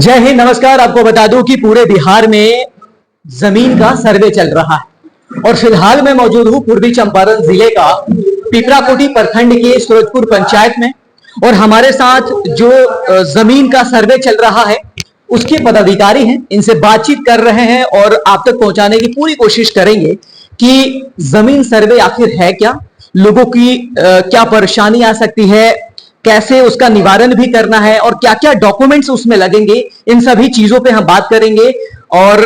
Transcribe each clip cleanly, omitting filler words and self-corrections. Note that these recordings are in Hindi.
जय हिंद, नमस्कार। आपको बता दूं कि पूरे बिहार में जमीन का सर्वे चल रहा है और फिलहाल मैं मौजूद हूं पूर्वी चंपारण जिले का पिपराकोटी प्रखंड के सूरजपुर पंचायत में। और हमारे साथ जो जमीन का सर्वे चल रहा है उसके पदाधिकारी हैं, इनसे बातचीत कर रहे हैं और आप तक पहुंचाने की पूरी कोशिश करेंगे कि जमीन सर्वे आखिर है क्या, लोगों की क्या परेशानी आ सकती है, कैसे उसका निवारण भी करना है और क्या क्या डॉक्यूमेंट्स उसमें लगेंगे। इन सभी चीजों पे हम बात करेंगे और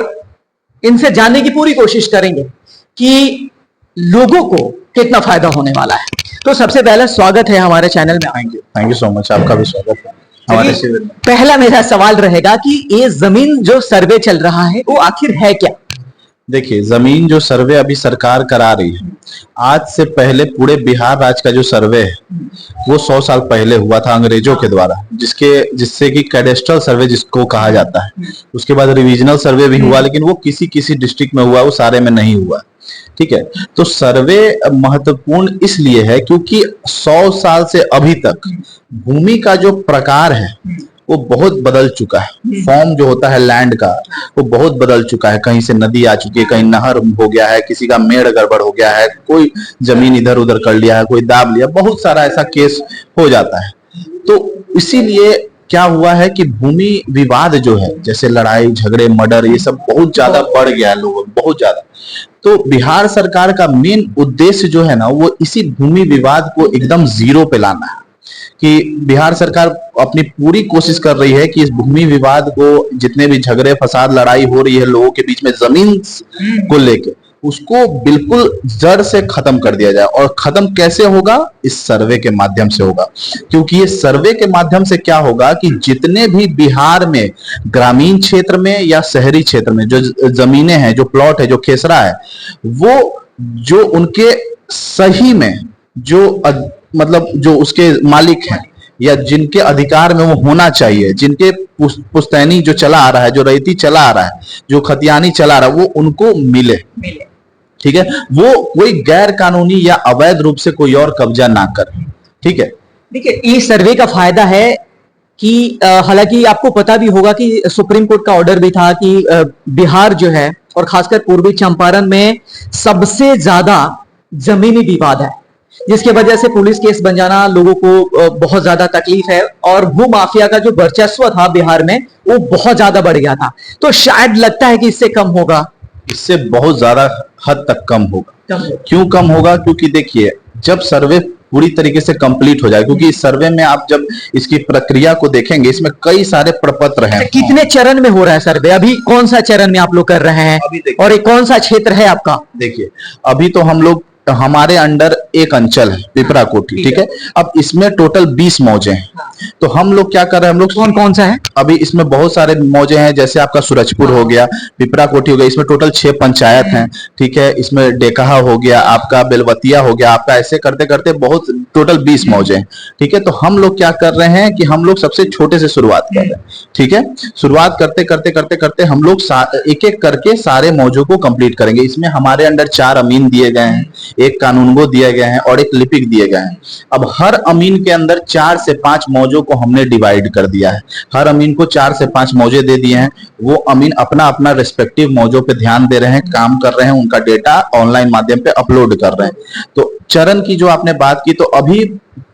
इनसे जानने की पूरी कोशिश करेंगे कि लोगों को कितना फायदा होने वाला है। तो सबसे पहले स्वागत है हमारे चैनल में। Thank you so much. आपका भी स्वागत है हमारे शिविर में। पहला मेरा सवाल रहेगा कि ये जमीन जो सर्वे चल रहा है वो आखिर है क्या? देखिए, जमीन जो सर्वे अभी सरकार करा रही है, आज से पहले पूरे बिहार राज्य का जो सर्वे है वो 100 साल पहले हुआ था अंग्रेजों के द्वारा, जिससे कि कैडेस्ट्रल सर्वे जिसको कहा जाता है। उसके बाद रिविजनल सर्वे भी हुआ, लेकिन वो किसी किसी डिस्ट्रिक्ट में हुआ, वो सारे में नहीं हुआ। ठीक है, तो सर्वे महत्वपूर्ण इसलिए है क्योंकि 100 साल से अभी तक भूमि का जो प्रकार है वो बहुत बदल चुका है। फॉर्म जो होता है लैंड का वो बहुत बदल चुका है। कहीं से नदी आ चुकी है, कहीं नहर हो गया है, किसी का मेड़ गड़बड़ हो गया है, कोई जमीन इधर उधर कर लिया है, कोई दाब लिया, बहुत सारा ऐसा केस हो जाता है। तो इसीलिए क्या हुआ है कि भूमि विवाद जो है, जैसे लड़ाई झगड़े मर्डर, ये सब बहुत ज्यादा बढ़ गया है लोगों में, बहुत ज्यादा। तो बिहार सरकार का मेन उद्देश्य जो है ना, वो इसी भूमि विवाद को एकदम जीरो पे लाना है। कि बिहार सरकार अपनी पूरी कोशिश कर रही है कि इस भूमि विवाद को, जितने भी झगड़े फसाद लड़ाई हो रही है लोगों के बीच में जमीन को लेके, उसको बिल्कुल जड़ से खत्म कर दिया जाए। और खत्म कैसे होगा? इस सर्वे के माध्यम से होगा। क्योंकि ये सर्वे के माध्यम से क्या होगा कि जितने भी बिहार में ग्रामीण क्षेत्र में या शहरी क्षेत्र में जो जमीनें हैं, जो प्लॉट है, जो खेसरा है, वो जो उनके सही में जो मतलब जो उसके मालिक हैं या जिनके अधिकार में वो होना चाहिए, जिनके पुश्तैनी जो चला आ रहा है, जो रैयती चला आ रहा है, जो खतियानी चला आ रहा है, वो उनको मिले। ठीक है, वो कोई गैर कानूनी या अवैध रूप से कोई और कब्जा ना करे। ठीक है, देखिए, इस सर्वे का फायदा है कि हालांकि आपको पता भी होगा कि सुप्रीम कोर्ट का ऑर्डर भी था कि बिहार जो है और खासकर पूर्वी चंपारण में सबसे ज्यादा जमीनी विवाद है, जिसकी वजह से पुलिस केस बन जाना लोगों को बहुत ज्यादा तकलीफ है। और भू माफिया का जो वर्चस्व था बिहार में वो बहुत ज्यादा बढ़ गया था। तो शायद लगता है कि इससे कम होगा। इससे बहुत ज्यादा हद तक कम होगा। क्यों कम होगा? क्योंकि देखिए, जब सर्वे पूरी तरीके से कंप्लीट हो जाए, क्योंकि इस सर्वे में आप जब इसकी प्रक्रिया को देखेंगे, इसमें कई सारे प्रपत्र हैं। कितने चरण में हो रहा है सर्वे? अभी कौन सा चरण में आप लोग कर रहे हैं और ये कौन सा क्षेत्र है आपका? देखिए, अभी तो हम लोग, हमारे अंडर एक अंचल है पिपराकोटी। ठीक है, अब इसमें टोटल 20 मौजे हैं। तो हम लोग क्या कर रहे हैं, हम लोग कौन कौन सा है? अभी इसमें बहुत सारे मौजे हैं, जैसे आपका सूरजपुर हो गया, पिपराकोटी हो गया, इसमें टोटल 6 पंचायत हैं। ठीक है, इसमें डेकहा हो गया, आपका बेलवतिया हो गया, आपका ऐसे करते करते बहुत टोटल 20 मौजे हैं। ठीक है, तो हम लोग क्या कर रहे हैं कि हम लोग सबसे छोटे से शुरुआत कर रहे हैं। ठीक है, शुरुआत करते करते करते करते हम लोग एक एक करके सारे मौजों को कंप्लीट करेंगे। इसमें हमारे अंडर 4 अमीन दिए गए हैं, एक कानूनगो दिए गए हैं और एक लिपिक दिए गए हैं। अब हर अमीन के अंदर 4 से 5 मौजों को हमने डिवाइड कर दिया है। हर अमीन को 4 से 5 मौजे दे दिए हैं। वो अमीन अपना अपना रिस्पेक्टिव मौजों पे ध्यान दे रहे हैं, काम कर रहे हैं, उनका डेटा ऑनलाइन माध्यम पे अपलोड कर रहे हैं। तो चरण की जो आपने बात की, तो अभी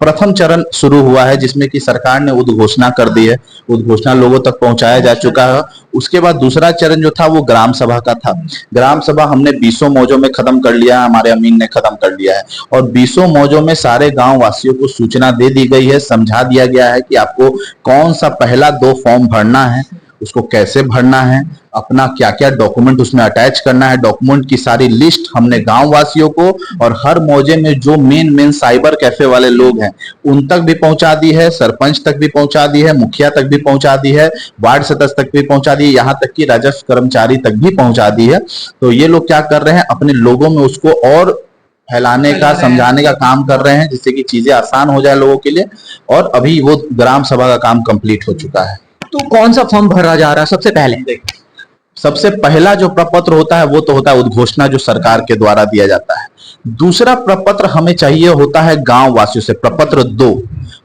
प्रथम चरण शुरू हुआ है, जिसमें कि सरकार ने उद्घोषणा कर दी है। उद्घोषणा लोगों तक पहुंचाया जा चुका है। उसके बाद दूसरा चरण जो था वो ग्राम सभा का था। ग्राम सभा हमने 20 मौजों में खत्म कर लिया है, हमारे अमीन ने खत्म कर लिया है। और 20 मौजों में सारे गांव वासियों को सूचना दे दी गई है, समझा दिया गया है कि आपको कौन सा पहला 2 फॉर्म भरना है, उसको कैसे भरना है, अपना क्या क्या डॉक्यूमेंट उसमें अटैच करना है। डॉक्यूमेंट की सारी लिस्ट हमने गांव वासियों को और हर मौजे में जो मेन साइबर कैफे वाले लोग हैं उन तक भी पहुंचा दी है, सरपंच तक भी पहुंचा दी है, मुखिया तक भी पहुंचा दी है, वार्ड सदस्य तक भी पहुंचा दी है, यहाँ तक कि राजस्व कर्मचारी तक भी पहुंचा दी है। तो ये लोग क्या कर रहे हैं, अपने लोगों में उसको और फैलाने का, समझाने का काम कर रहे हैं, जिससे कि चीजें आसान हो जाए लोगों के लिए। और अभी वो ग्राम सभा का काम कंप्लीट हो चुका है। तो कौन सा फॉर्म भरा जा रहा है? सबसे पहले सबसे पहला जो प्रपत्र होता है वो तो होता है उद्घोषणा, जो सरकार के द्वारा दिया जाता है। दूसरा प्रपत्र हमें चाहिए होता है गांव वासियों से, प्रपत्र 2।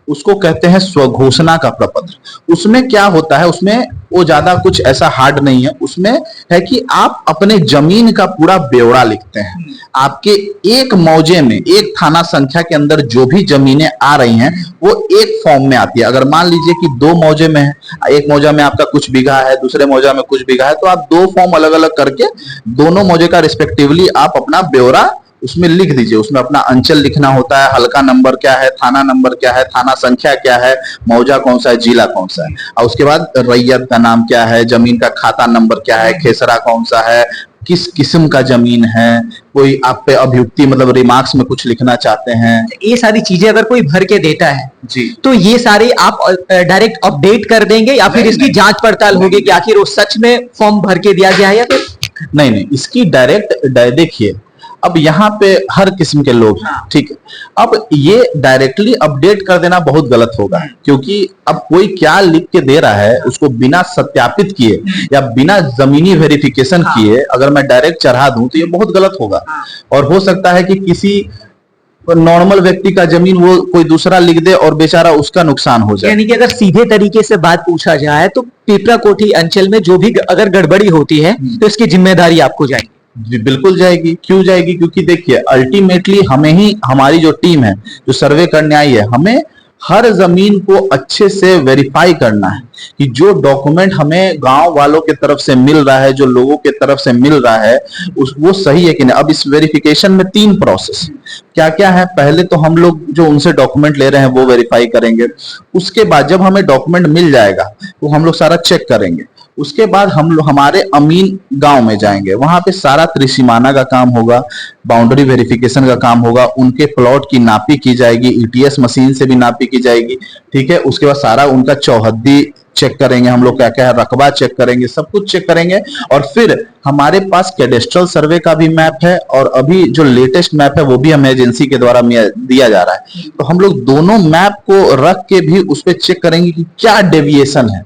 उसको कहते हैं स्वघोषणा का प्रपत्र। उसमें क्या होता है, उसमें वो ज्यादा कुछ ऐसा हार्ड नहीं है, उसमें है कि आप अपने जमीन का पूरा ब्यौरा लिखते हैं। आपके एक मौजे में, एक थाना संख्या के अंदर जो भी जमीनें आ रही हैं वो एक फॉर्म में आती है। अगर मान लीजिए कि 2 मौजे में है, एक मौजा में आपका कुछ बीघा है, दूसरे मौजा में कुछ बीघा है, तो आप 2 फॉर्म अलग अलग करके दोनों मौजे का रिस्पेक्टिवली आप अपना ब्यौरा उसमें लिख दीजिए। उसमें अपना अंचल लिखना होता है, हल्का नंबर क्या है, थाना नंबर क्या है, थाना संख्या क्या है, मौजा कौन सा है, जिला कौन सा है, और उसके बाद रैयत का नाम क्या है, जमीन का खाता नंबर क्या है, खेसरा कौन सा है, किस किस्म का जमीन है, कोई आप पे अभियुक्ति मतलब रिमार्क्स में कुछ लिखना चाहते हैं। ये सारी चीजें अगर कोई भर के देता है जी, तो ये सारे आप डायरेक्ट अपडेट कर देंगे या फिर इसकी जांच पड़ताल होगी कि आखिर वो सच में फॉर्म भर के दिया गया है या फिर नहीं, इसकी देखिए, अब यहाँ पे हर किस्म के लोग हैं, ठीक है। अब ये डायरेक्टली अपडेट कर देना बहुत गलत होगा, क्योंकि अब कोई क्या लिख के दे रहा है उसको बिना सत्यापित किए या बिना जमीनी वेरिफिकेशन किए अगर मैं डायरेक्ट चढ़ा दूं तो ये बहुत गलत होगा। और हो सकता है कि किसी नॉर्मल व्यक्ति का जमीन वो कोई दूसरा लिख दे और बेचारा उसका नुकसान हो जाए। यानी कि अगर सीधे तरीके से बात पूछा जाए तो पिपरा कोठी अंचल में जो भी अगर गड़बड़ी होती है तो इसकी जिम्मेदारी आपको जाएगी। जी बिल्कुल जाएगी। क्यों जाएगी? क्योंकि देखिए अल्टीमेटली हमें ही, हमारी जो टीम है जो सर्वे करने आई है, हमें हर जमीन को अच्छे से वेरीफाई करना है कि जो डॉक्यूमेंट हमें गांव वालों के तरफ से मिल रहा है, जो लोगों के तरफ से मिल रहा है, वो सही है कि नहीं। अब इस वेरिफिकेशन में 3 प्रोसेस क्या क्या है। पहले तो हम लोग जो उनसे डॉक्यूमेंट ले रहे हैं वो वेरीफाई करेंगे। उसके बाद जब हमें डॉक्यूमेंट मिल जाएगा तो हम लोग सारा चेक करेंगे। उसके बाद हम लोग हमारे अमीन गांव में जाएंगे, वहां पे सारा त्रिसीमाना का काम होगा, बाउंड्री वेरिफिकेशन का काम होगा, उनके प्लॉट की नापी की जाएगी, ईटीएस मशीन से भी नापी की जाएगी, ठीक है। उसके बाद सारा उनका चौहद्दी चेक करेंगे, हम लोग क्या क्या है, रकबा चेक करेंगे, सब कुछ चेक करेंगे। और फिर हमारे पास कैडेस्ट्रल सर्वे का भी मैप है और अभी जो लेटेस्ट मैप है वो भी हमें एजेंसी के द्वारा दिया जा रहा है। तो हम लोग दोनों मैप को रख के भी उस पर चेक करेंगे कि क्या डेविएशन है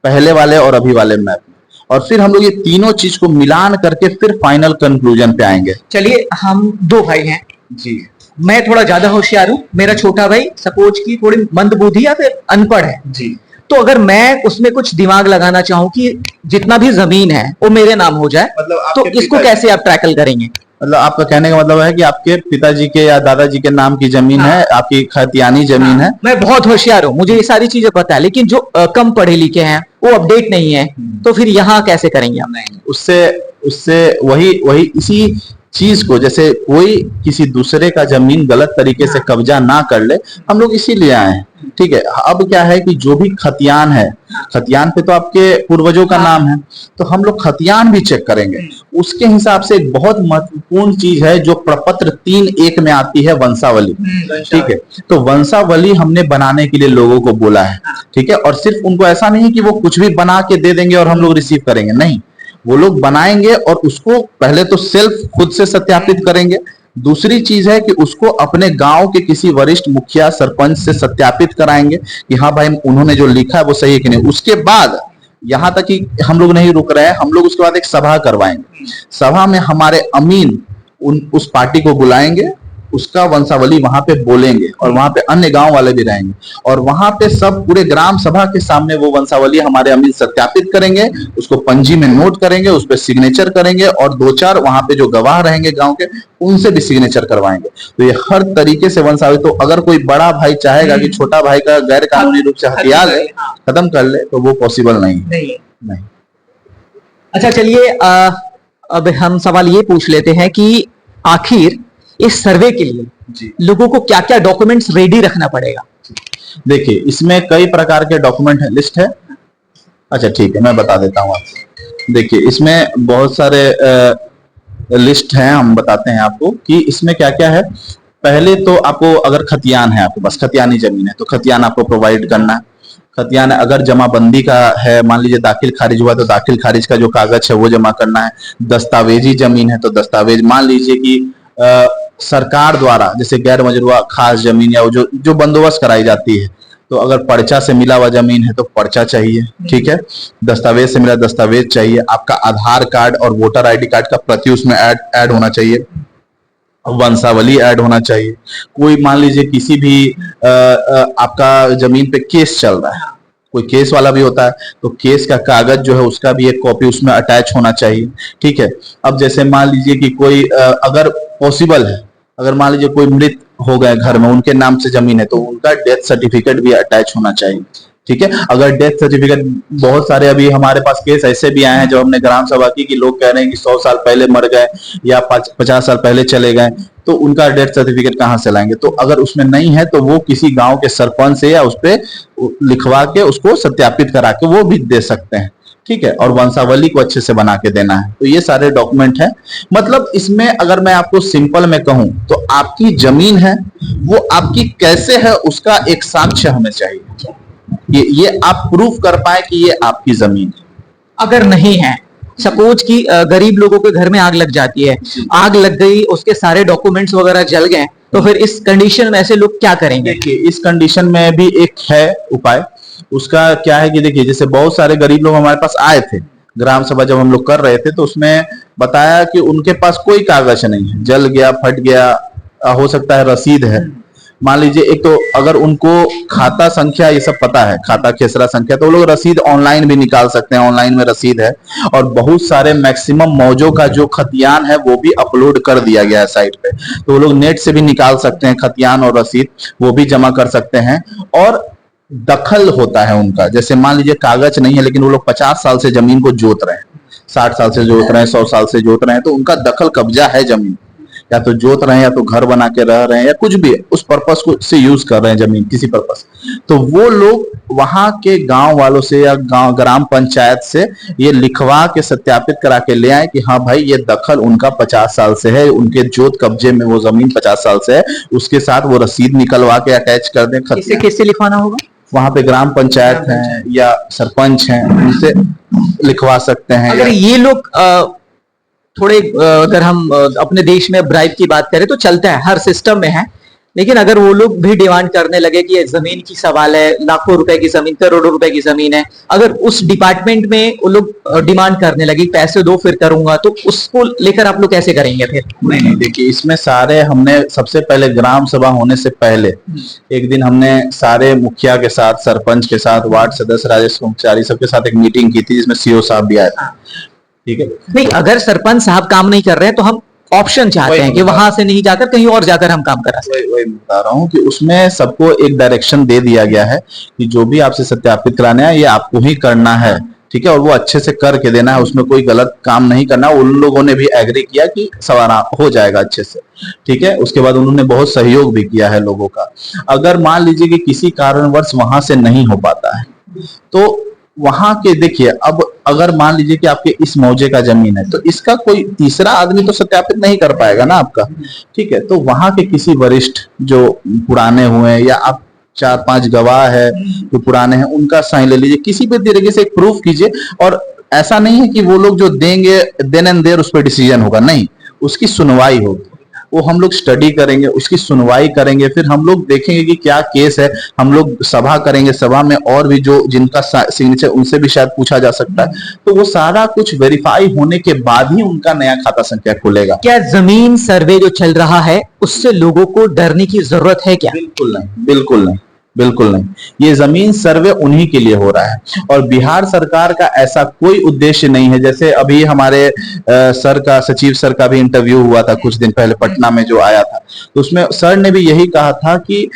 पहले वाले और अभी वाले मैप में, और फिर हम लोग ये तीनों चीज को मिलान करके फिर फाइनल कंक्लूजन पे आएंगे। चलिए, हम 2 भाई हैं जी। मैं थोड़ा ज्यादा होशियार हूँ, मेरा छोटा भाई सपोज की थोड़ी मंदबुद्धि या फिर अनपढ़ है जी। तो अगर मैं उसमें कुछ दिमाग लगाना चाहूँ कि जितना भी जमीन है वो मेरे नाम हो जाए, मतलब तो इसको कैसे आप टैकल करेंगे? मतलब आपका कहने का मतलब है कि आपके पिताजी के या दादाजी के नाम की जमीन है, आपकी खतियानी जमीन है। मैं बहुत होशियार हूँ, मुझे ये सारी चीजें पता है, लेकिन जो कम पढ़े लिखे हैं वो अपडेट नहीं है, तो फिर यहाँ कैसे करेंगे हम? उससे उससे वही इसी चीज को, जैसे कोई किसी दूसरे का जमीन गलत तरीके से कब्जा ना कर ले, हम लोग इसीलिए आए हैं, ठीक है। अब क्या है कि जो भी खतियान है, खतियान पे तो आपके पूर्वजों का नाम है, तो हम लोग खतियान भी चेक करेंगे। उसके हिसाब से एक बहुत महत्वपूर्ण चीज है जो प्रपत्र 3.1 में आती है, वंशावली, ठीक है। तो वंशावली हमने बनाने के लिए लोगों को बोला है, ठीक है। और सिर्फ उनको ऐसा नहीं कि वो कुछ भी बना के दे देंगे और हम लोग रिसीव करेंगे, नहीं, वो लोग बनाएंगे और उसको पहले तो सेल्फ खुद से सत्यापित करेंगे। दूसरी चीज है कि उसको अपने गांव के किसी वरिष्ठ मुखिया सरपंच से सत्यापित कराएंगे कि हाँ भाई उन्होंने जो लिखा है वो सही है कि नहीं। उसके बाद यहां तक कि हम लोग नहीं रुक रहे हैं, हम लोग उसके बाद एक सभा करवाएंगे। सभा में हमारे अमीन उस पार्टी को बुलाएंगे, उसका वंशावली वहां पे बोलेंगे और वहां पे अन्य गांव वाले भी रहेंगे, और वहां पे सब पूरे ग्राम सभा के सामने वो वंशावली हमारे अमीन सत्यापित करेंगे, उसको पंजी में नोट करेंगे, उस पर सिग्नेचर करेंगे, और 2-4 वहां पे जो गवाह रहेंगे गांव के उनसे भी सिग्नेचर करवाएंगे। तो ये हर तरीके से वंशावली, तो अगर कोई बड़ा भाई चाहेगा कि छोटा भाई का गैर कानूनी रूप से हथिया ले, खत्म कर ले, तो वो पॉसिबल नहीं। अच्छा, चलिए अब हम सवाल ये पूछ लेते हैं कि आखिर इस सर्वे के लिए लोगों को क्या क्या डॉक्यूमेंट्स रेडी रखना पड़ेगा? देखिए, इसमें कई प्रकार के डॉक्यूमेंट है, लिस्ट है। अच्छा ठीक है, मैं बता देता हूँ आपको। देखिए, इसमें बहुत सारे लिस्ट हैं, हम बताते हैं आपको कि इसमें क्या क्या है। पहले तो आपको अगर खतियान है, आपके पास खतियानी जमीन है, तो खतियान आपको प्रोवाइड करना है। खतियान अगर जमाबंदी का है, मान लीजिए दाखिल खारिज हुआ, तो दाखिल खारिज का जो कागज है वो जमा करना है। दस्तावेजी जमीन है तो दस्तावेज, मान लीजिए कि सरकार द्वारा जैसे गैर मजरूआ खास जमीन या जो बंदोबस्त कराई जाती है, तो अगर पर्चा से मिला हुआ जमीन है तो पर्चा चाहिए, ठीक है। दस्तावेज से मिला दस्तावेज चाहिए। आपका आधार कार्ड और वोटर आईडी कार्ड का प्रति उसमें ऐड होना चाहिए। वंशावली ऐड होना चाहिए। कोई मान लीजिए किसी भी आपका जमीन पे केस चल रहा है, कोई केस वाला भी होता है, तो केस का कागज जो है उसका भी एक कॉपी उसमें अटैच होना चाहिए। ठीक है। अब जैसे मान लीजिए कि कोई अगर पॉसिबल है, अगर मान लीजिए कोई मृत हो गए घर में, उनके नाम से जमीन है, तो उनका डेथ सर्टिफिकेट भी अटैच होना चाहिए। ठीक है। अगर डेथ सर्टिफिकेट, बहुत सारे अभी हमारे पास केस ऐसे भी आए हैं जो हमने ग्राम सभा की कि लोग कह रहे हैं कि 100 साल पहले मर गए या 50 साल पहले चले गए, तो उनका डेथ सर्टिफिकेट कहाँ से लाएंगे? तो अगर उसमें नहीं है तो वो किसी गांव के सरपंच से या उस पे लिखवा के उसको सत्यापित करा के वो भी दे सकते हैं। ठीक है। और वंशावली को अच्छे से बना के देना है। तो ये सारे डॉक्यूमेंट हैं। मतलब इसमें अगर मैं आपको सिंपल में कहूं तो आपकी जमीन है, वो आपकी कैसे है उसका एक साक्ष्य हमें चाहिए। ये आप प्रूफ कर पाए कि ये आपकी जमीन है। अगर नहीं है, सपोज कि गरीब लोगों के घर में आग लग जाती है, आग लग गई, उसके सारे डॉक्यूमेंट्स वगैरह जल गए, तो फिर इस कंडीशन में ऐसे लोग क्या करेंगे? देखिए, इस कंडीशन में भी एक है उपाय। उसका क्या है कि देखिए, जैसे बहुत सारे गरीब लोग हमारे पास आए थे ग्राम सभा जब हम लोग कर रहे थे, तो उसमें बताया कि उनके पास कोई कागज नहीं है, जल गया, फट गया, हो सकता है रसीद है। मान लीजिए, एक तो अगर उनको खाता संख्या ये सब पता है, खाता खेसरा संख्या, तो वो लोग रसीद ऑनलाइन भी निकाल सकते हैं, ऑनलाइन में रसीद है। और बहुत सारे मैक्सिमम मौजों का जो खतियान है वो भी अपलोड कर दिया गया है साइट पे, तो वो लोग नेट से भी निकाल सकते हैं खतियान और रसीद, वो भी जमा कर सकते हैं। और दखल होता है उनका, जैसे मान लीजिए कागज नहीं है लेकिन वो लोग 50 साल से जमीन को जोत रहे हैं, 60 साल से जोत रहे हैं, 100 साल से जोत रहे हैं, तो उनका दखल कब्जा है जमीन, या तो जोत रहे हैं या तो घर बना के रह रहे हैं या कुछ भी उस पर्पस को से यूज कर रहे हैं जमीन किसी पर्पस, तो वो लोग वहां के गांव वालों से या गांव ग्राम पंचायत से ये लिखवा के सत्यापित करा के ले आए कि हाँ भाई ये दखल उनका 50 साल से है, उनके जोत कब्जे में वो जमीन 50 साल से है, उसके साथ वो रसीद निकलवा के अटैच कर दें। इसे कैसे लिखवाना होगा? वहां पे ग्राम पंचायत है या सरपंच हैं, उनसे लिखवा सकते हैं। अगर ये लोग थोड़े अगर हम अपने देश में ब्राइब की बात करें तो चलता है, हर सिस्टम में है, लेकिन अगर वो लोग भी डिमांड करने लगे कि ये जमीन की सवाल है, लाखों रुपए की जमीन, करोड़ों रुपए की जमीन है, अगर उस डिपार्टमेंट में वो लोग डिमांड करने लगे पैसे दो फिर करूंगा, तो उसको लेकर आप लोग कैसे करेंगे फिर? नहीं, देखिए, इसमें सारे हमने सबसे पहले ग्राम सभा होने से पहले एक दिन हमने सारे मुखिया के साथ, सरपंच के साथ, वार्ड सदस्य, राजस्व कर्मचारी सबके साथ एक मीटिंग की थी जिसमें सीओ साहब भी आए थे। ठीक है। नहीं, अगर सरपंच साहब काम नहीं कर रहे हैं तो हम ऑप्शन चाहते हैं कि वहां से नहीं जाकर कहीं और जाकर हम काम करा सकते हैं। वही बता रहा हूँ कि उसमें सबको एक डायरेक्शन दे दिया गया है कि जो भी आपसे सत्यापित कराना है ये आपको ही करना है। ठीक है। और वो अच्छे से करके देना है, उसमें कोई गलत काम नहीं करना। उन लोगों ने भी एग्री किया कि सवारा हो जाएगा अच्छे से। ठीक है। उसके बाद उन्होंने बहुत सहयोग भी किया है लोगों का। अगर मान लीजिए कि किसी कारणवश वहां से नहीं हो पाता है तो वहां के देखिए, अब अगर मान लीजिए कि आपके इस मौजे का जमीन है तो इसका कोई तीसरा आदमी तो सत्यापित नहीं कर पाएगा ना आपका। ठीक है। तो वहां के किसी वरिष्ठ जो पुराने हुए या आप 4-5 गवाह है जो पुराने हैं उनका साइन ले लीजिए, किसी भी तरीके से एक प्रूफ कीजिए। और ऐसा नहीं है कि वो लोग जो देंगे देन एंड देयर उस पर डिसीजन होगा, नहीं, उसकी सुनवाई होगी। वो हम लोग स्टडी करेंगे, उसकी सुनवाई करेंगे, फिर हम लोग देखेंगे कि क्या केस है, हम लोग सभा करेंगे, सभा में और भी जो जिनका सिग्नेचर उनसे भी शायद पूछा जा सकता है। तो वो सारा कुछ वेरीफाई होने के बाद ही उनका नया खाता संख्या खुलेगा। क्या जमीन सर्वे जो चल रहा है उससे लोगों को डरने की जरूरत है क्या? बिल्कुल नहीं, बिल्कुल नहीं, बिल्कुल नहीं। ये जमीन सर्वे उन्हीं के लिए हो रहा है और बिहार सरकार का ऐसा कोई उद्देश्य नहीं है। जैसे अभी हमारे सर का, सचिव सर का भी इंटरव्यू हुआ था कुछ दिन पहले पटना में जो आया था, तो उसमें सर ने भी यही कहा था कि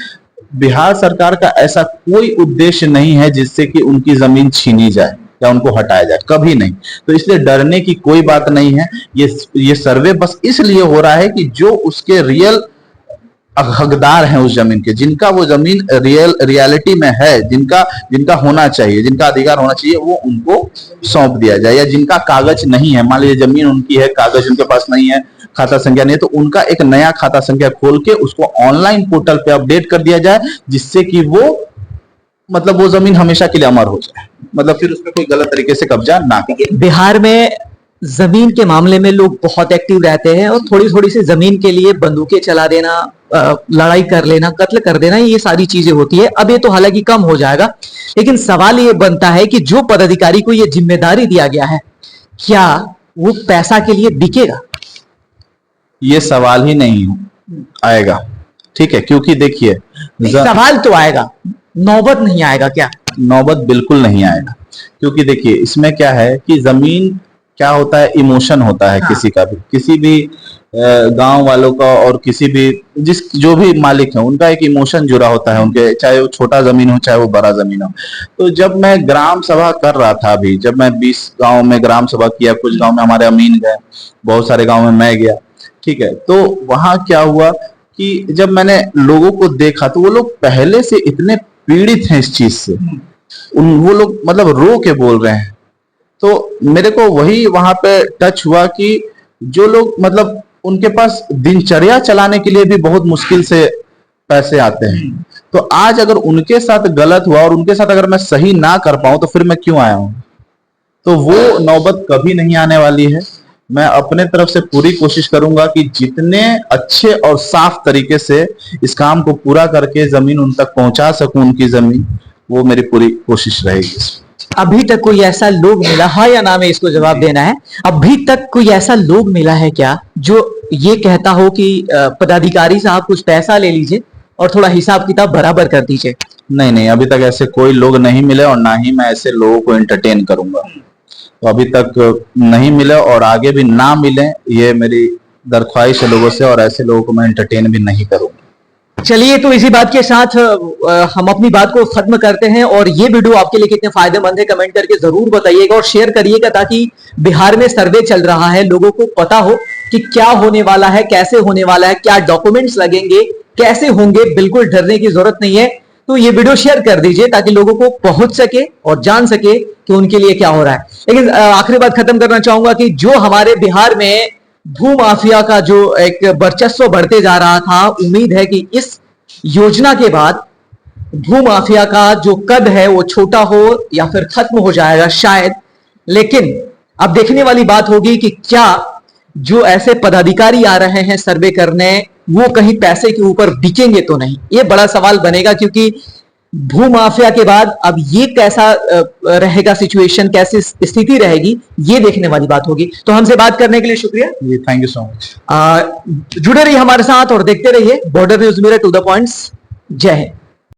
बिहार सरकार का ऐसा कोई उद्देश्य नहीं है जिससे कि उनकी जमीन छीनी जाए या उनको हटाया जाए, कभी नहीं। तो इसलिए डरने की कोई बात नहीं है। ये सर्वे बस इसलिए हो रहा है कि जो उसके रियल हकदार हैं उस जमीन के, जिनका वो जमीन रियलिटी में है, जिनका होना चाहिए, जिनका अधिकार होना चाहिए, वो उनको सौंप दिया जाए। या जिनका कागज नहीं है, मान लीजिए जमीन उनकी है, कागज उनके पास नहीं है, खाता संख्या नहीं है, तो उनका एक नया खाता संख्या खोल के उसको ऑनलाइन पोर्टल पे अपडेट कर दिया जाए, जिससे कि वो मतलब वो जमीन हमेशा के लिए अमर हो जाए, मतलब फिर उसमें कोई गलत तरीके से कब्जा ना करे। बिहार में जमीन के मामले में लोग बहुत एक्टिव रहते हैं और थोड़ी थोड़ी सी जमीन के लिए बंदूकें चला देना, लड़ाई कर लेना, कत्ल कर देना, ये सारी चीजें होती है। अब ये तो हालांकि कम हो जाएगा, लेकिन सवाल ये बनता है कि जो पदाधिकारी को ये जिम्मेदारी दिया गया है, क्या वो पैसा के लिए बिकेगा? ये सवाल ही नहीं आएगा। ठीक है, क्योंकि देखिए सवाल तो आएगा, नौबत नहीं आएगा क्या? नौबत बिल्कुल नहीं आएगा, क्योंकि देखिए इसमें क्या है कि जमीन क्या होता है, इमोशन होता है। हाँ। किसी का भी, किसी भी गांव वालों का और किसी भी जो भी मालिक है उनका एक इमोशन जुड़ा होता है उनके, चाहे वो छोटा जमीन हो चाहे वो बड़ा जमीन हो। तो जब मैं ग्राम सभा कर रहा था, अभी जब मैं 20 गांव में ग्राम सभा किया, कुछ गांव में हमारे अमीन गए, बहुत सारे गांव में मैं गया, ठीक है, तो वहां क्या हुआ कि जब मैंने लोगों को देखा तो वो लोग पहले से इतने पीड़ित हैं इस चीज से, वो लोग मतलब रो के बोल रहे हैं। तो मेरे को वही वहां पे टच हुआ कि जो लोग मतलब उनके पास दिनचर्या चलाने के लिए भी बहुत मुश्किल से पैसे आते हैं, तो आज अगर उनके साथ गलत हुआ और उनके साथ अगर मैं सही ना कर पाऊं तो फिर मैं क्यों आया हूं? तो वो नौबत कभी नहीं आने वाली है। मैं अपने तरफ से पूरी कोशिश करूंगा कि जितने अच्छे और साफ तरीके से इस काम को पूरा करके जमीन उन तक पहुंचा सकूं, उनकी जमीन, वो मेरी पूरी कोशिश रहेगी। अभी तक कोई ऐसा लोग मिला, हाँ या ना में इसको जवाब देना है, अभी तक कोई ऐसा लोग मिला है क्या जो ये कहता हो कि पदाधिकारी साहब कुछ पैसा ले लीजिए और थोड़ा हिसाब किताब बराबर कर दीजिए? नहीं नहीं, अभी तक ऐसे कोई लोग नहीं मिले और ना ही मैं ऐसे लोगों को एंटरटेन करूंगा। तो अभी तक नहीं मिले और आगे भी ना मिले, ये मेरी दरख्वाहिश है लोगों से, और ऐसे लोगों को मैं एंटरटेन भी नहीं करूंगा। चलिए, तो इसी बात के साथ हम अपनी बात को खत्म करते हैं। और ये वीडियो आपके लिए कितने फायदेमंद है कमेंट करके जरूर बताइएगा और शेयर करिएगा, ताकि बिहार में सर्वे चल रहा है, लोगों को पता हो कि क्या होने वाला है, कैसे होने वाला है, क्या डॉक्यूमेंट्स लगेंगे, कैसे होंगे। बिल्कुल डरने की जरूरत नहीं है। तो ये वीडियो शेयर कर दीजिए ताकि लोगों को पहुंच सके और जान सके कि उनके लिए क्या हो रहा है। लेकिन आखिरी बात खत्म करना चाहूंगा कि जो हमारे बिहार में भू माफिया का जो एक वर्चस्व बढ़ते जा रहा था, उम्मीद है कि इस योजना के बाद भू माफिया का जो कद है वो छोटा हो या फिर खत्म हो जाएगा शायद। लेकिन अब देखने वाली बात होगी कि क्या जो ऐसे पदाधिकारी आ रहे हैं सर्वे करने, वो कहीं पैसे के ऊपर बिकेंगे तो नहीं? ये बड़ा सवाल बनेगा, क्योंकि भू माफिया के बाद अब ये कैसा रहेगा सिचुएशन, कैसी स्थिति रहेगी, ये देखने वाली बात होगी। तो हमसे बात करने के लिए शुक्रिया जी, थैंक यू सो मच। जुड़े रहिए हमारे साथ और देखते रहिए border news, to the points. जय हिंद।